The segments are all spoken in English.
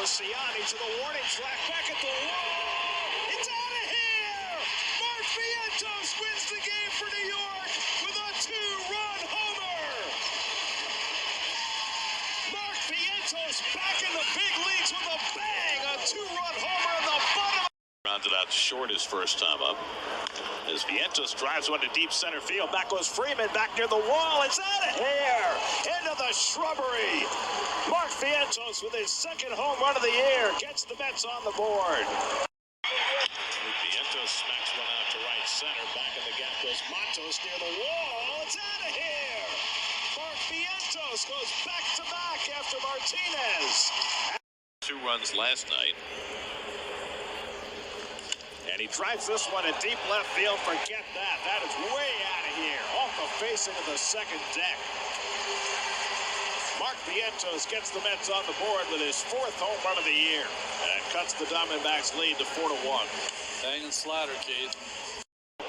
Ciani to the warning track, back at the wall. It's out of here! Mark Vientos wins the game for New York with a two-run homer! Mark Vientos back in the big leagues with a bang! A two-run homer in the bottom. Rounded out short his first time up. As Vientos drives one to deep center field. Back goes Freeman, back near the wall. It's out of here! Into the shrubbery! Mark Vientos with his second home run of the year gets the Mets on the board. Vientos smacks one out to right center. Back in the gap goes Matos near the wall. It's out of here! Mark Vientos goes back-to-back after Martinez. 2 runs last night. And he drives this one in deep left field. Forget that. That is way out of here. Off the facing of the second deck. Mark Vientos gets the Mets on the board with his 4th home run of the year. And cuts the Diamondbacks lead to 4-1. Hanging slider, Keith.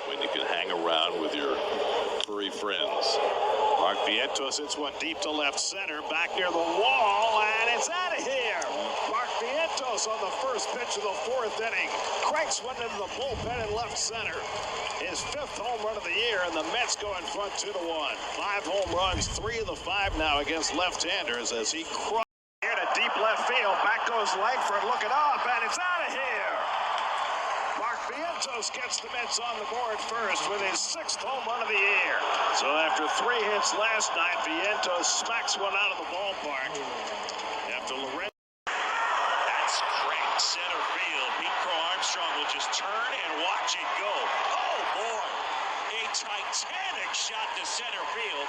When you can hang around with your furry friends. Mark Vientos hits one deep to left center. Back near the wall. And it's out of here. Mark Vientos on the first pitch of the 4th inning. Cranks one into the bullpen in left center. His 5th home run of the year, and the Mets go in front 2-1. 5 home runs, 3 of the 5 now against left-handers as he crushes here to deep left field. Back goes Langford looking up, and it's out of here. Mark Vientos gets the Mets on the board first with his 6th home run of the year. So after 3 hits last night, Vientos smacks one out of the ballpark. After Lorenzo. That's great center field. Pete Crow Armstrong will just turn and watch it go. Oh, boy. A titanic shot to center field.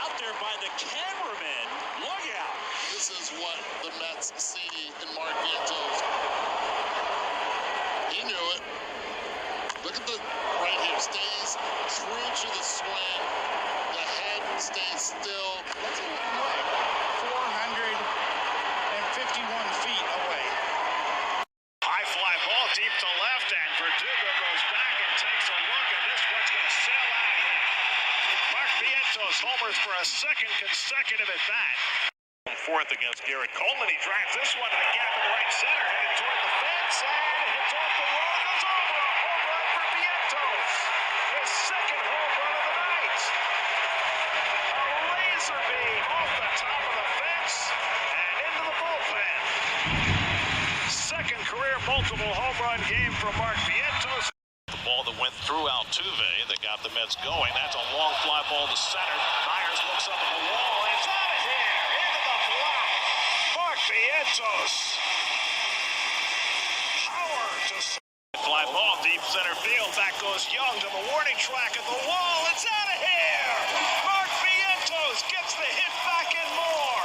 Out there by the cameraman. Look out. This is what the Mets see in Mark Vientos. He knew it. Look at the right here. Stays true to the swing. The head stays still. What's it looking like? 451 feet away. High fly ball deep to left, and Verdugo goes back and takes a look, and this one's going to sail out of here. Mark Vientos homers for a 2nd consecutive at bat. 4th against Garrett Coleman. He drives this one to the gap in right center, headed toward the fence, and it hits off the wall. Goes over a home run for Vientos. His 2nd home run of the night. A laser beam off the top of the fence and into the bullpen. 2nd career multiple home run game for Mark Vientos. The ball that went through Altuve that got the Mets going. That's a long fly ball to center. Myers looks up at the wall. It's out of here. Into the block. Mark Vientos. Power to Fly ball deep center field. Back goes Young to the warning track at the wall. It's out of here. Mark Vientos gets the hit back and more.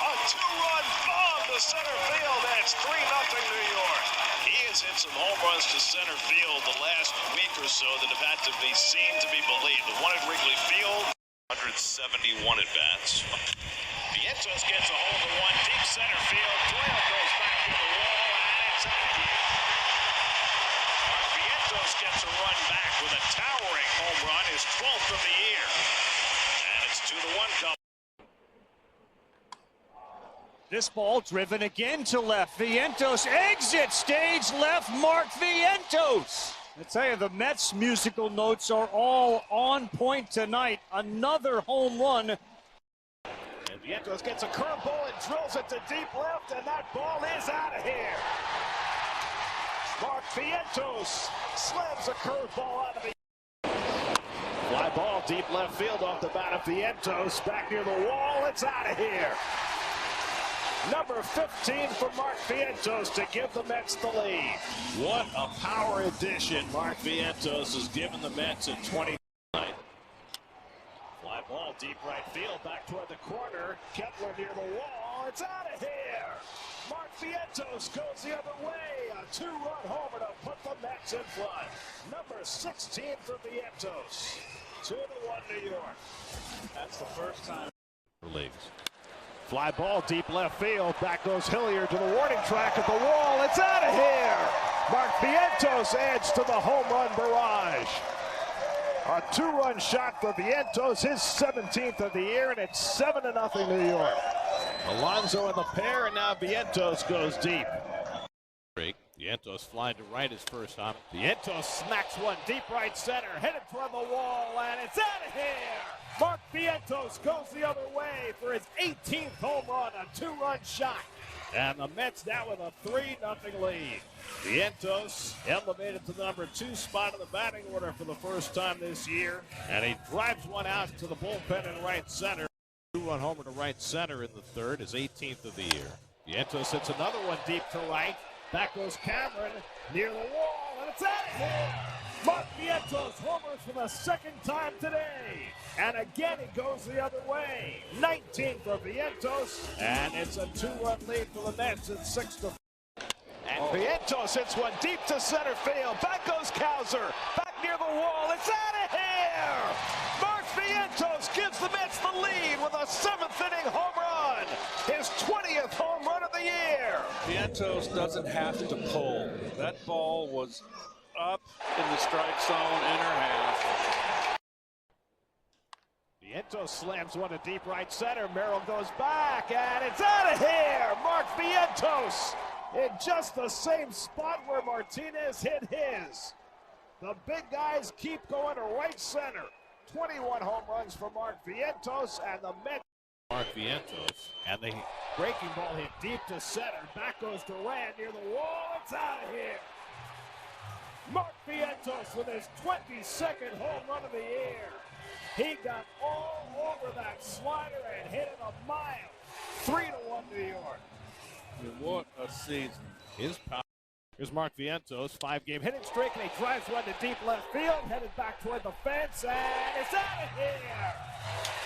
A 2-run bomb to center field, and it's 3-0 New York. He has hit some home runs to center field the last week or so that have had to be seen to be believed. The one at Wrigley Field, 171 at-bats. Vientos gets a hold of one deep center field. Doyle goes back to the wall, and it's out of here. Mark Vientos gets a run back with a towering home run, his 12th of the year. And it's 2-1 Cubs. This ball driven again to left. Vientos exit stage left. Mark Vientos. I tell you, the Mets musical notes are all on point tonight. Another home run. And Vientos gets a curveball and drills it to deep left, and that ball is out of here. Mark Vientos slams a curveball out of the fly ball deep left field off the bat of Vientos. Back near the wall. It's out of here. Number 15 for Mark Vientos to give the Mets the lead. What a power addition Mark Vientos has given the Mets in 20. Fly ball deep right field back toward the corner. Kepler near the wall. It's out of here. Mark Vientos goes the other way. A 2-run homer to put the Mets in front. Number 16 for Vientos. 2-1 New York. That's the first time. Leagues. Fly ball deep left field. Back goes Hilliard to the warning track at the wall. It's out of here. Mark Vientos adds to the home run barrage. A 2-run shot for Vientos, his 17th of the year, and it's 7-0 New York. Alonso in the pair, and now Vientos goes deep. Vientos flying to right his first time. Vientos smacks one deep right center, headed toward the wall, and it's out of here! Mark Vientos goes the other way for his 18th home run, a 2-run shot. And the Mets now with a 3-0 lead. Vientos elevated to the number 2 spot in the batting order for the first time this year. And he drives one out to the bullpen in right center. 2-run homer to right center in the third, his 18th of the year. Vientos hits another one deep to right. Back goes Cameron near the wall, and it's out of here. Mark Vientos homers for the second time today. And again, he goes the other way. 19 for Vientos, and it's a 2-run lead for the Mets at 6-4. And Vientos hits one deep to center field. Back goes Cowser. Back near the wall. It's out of here. Mark Vientos gives the Mets the lead with a 7th-inning home run. His 20th home run of the year. Vientos doesn't have to pull. That ball was up in the strike zone, inner half. Vientos slams one to deep right center. Merrill goes back, and it's out of here. Mark Vientos in just the same spot where Martinez hit his. The big guys keep going to right center. 21 home runs for Mark Vientos, and the Mets. Mark Vientos, And the breaking ball hit deep to center. Back goes Duran near the wall. It's out of here. Mark Vientos with his 22nd home run of the year. He got all over that slider and hit it a mile. 3-1 New York. What a season. his power. Here's Mark Vientos, 5-game hitting streak, and he drives one to deep left field, headed back toward the fence, and it's out of here.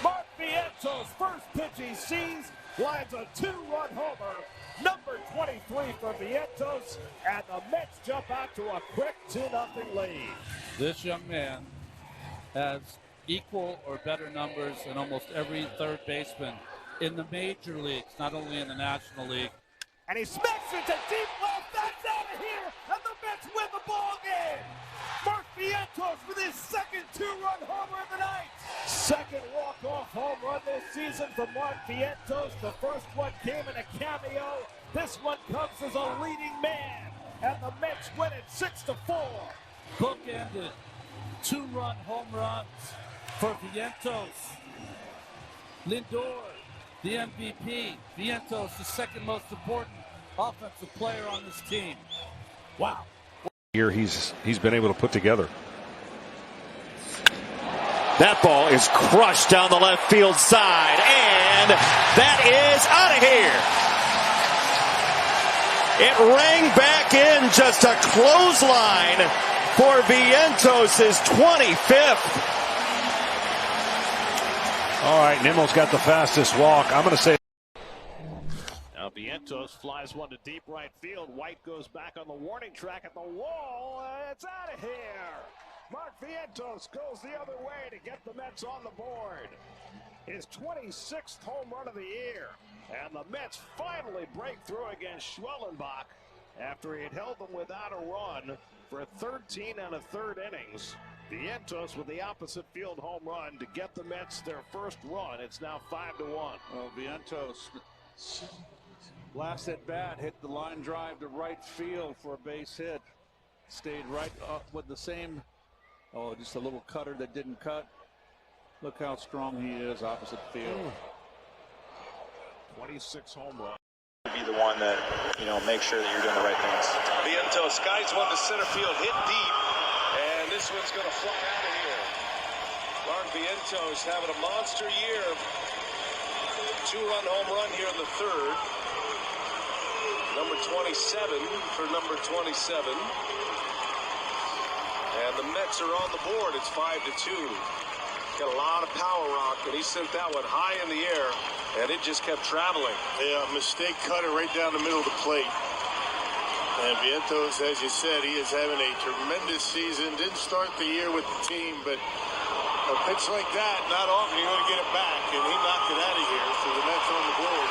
Mark Vientos, first pitch he sees, lines a 2-run homer. Number 23 for Vientos, and the Mets jump out to a quick 2-0 lead. This young man has equal or better numbers than almost every third baseman in the major leagues, not only in the National League. And he smacks it to deep left. That's out of here, and the Mets win the ball game. Mark Vientos with his second 2-run homer of the night. Second walk-off home run this season for Mark Vientos. The first one came in a cameo. This one comes as a leading man, and the Mets win it 6-4. Bookended 2-run home runs for Vientos. Lindor, the MVP. Vientos, the second most important offensive player on this team. Wow. Here he's been able to put together. That ball is crushed down the left field side, and that is out of here. It rang back in, just a clothesline for Vientos' 25th. All right, Nimmo's got the fastest walk. I'm going to say. Now Vientos flies one to deep right field. White goes back on the warning track at the wall. It's out of here. Mark Vientos goes the other way to get the Mets on the board. His 26th home run of the year. And the Mets finally break through against Schwellenbach after he had held them without a run for 13 1/3 innings. Vientos with the opposite field home run to get the Mets their first run. It's now 5-1. Well, Vientos, last at bat, hit the line drive to right field for a base hit. Stayed right up with the same, just a little cutter that didn't cut. Look how strong he is opposite field. 26 home run. Be the one that, make sure that you're doing the right things. Vientos skies one to center field, hit deep, and this one's going to fly out of here. Mark Vientos having a monster year. 2-run home run here in the third. Number 27 for number 27. And the Mets are on the board. It's 5-2. Got a lot of power rock, and he sent that one high in the air, and it just kept traveling. Yeah, mistake cutter right down the middle of the plate. And Vientos, as you said, he is having a tremendous season. Didn't start the year with the team, but a pitch like that, not often you're going to get it back, and he knocked it out of here, so the Mets on the board.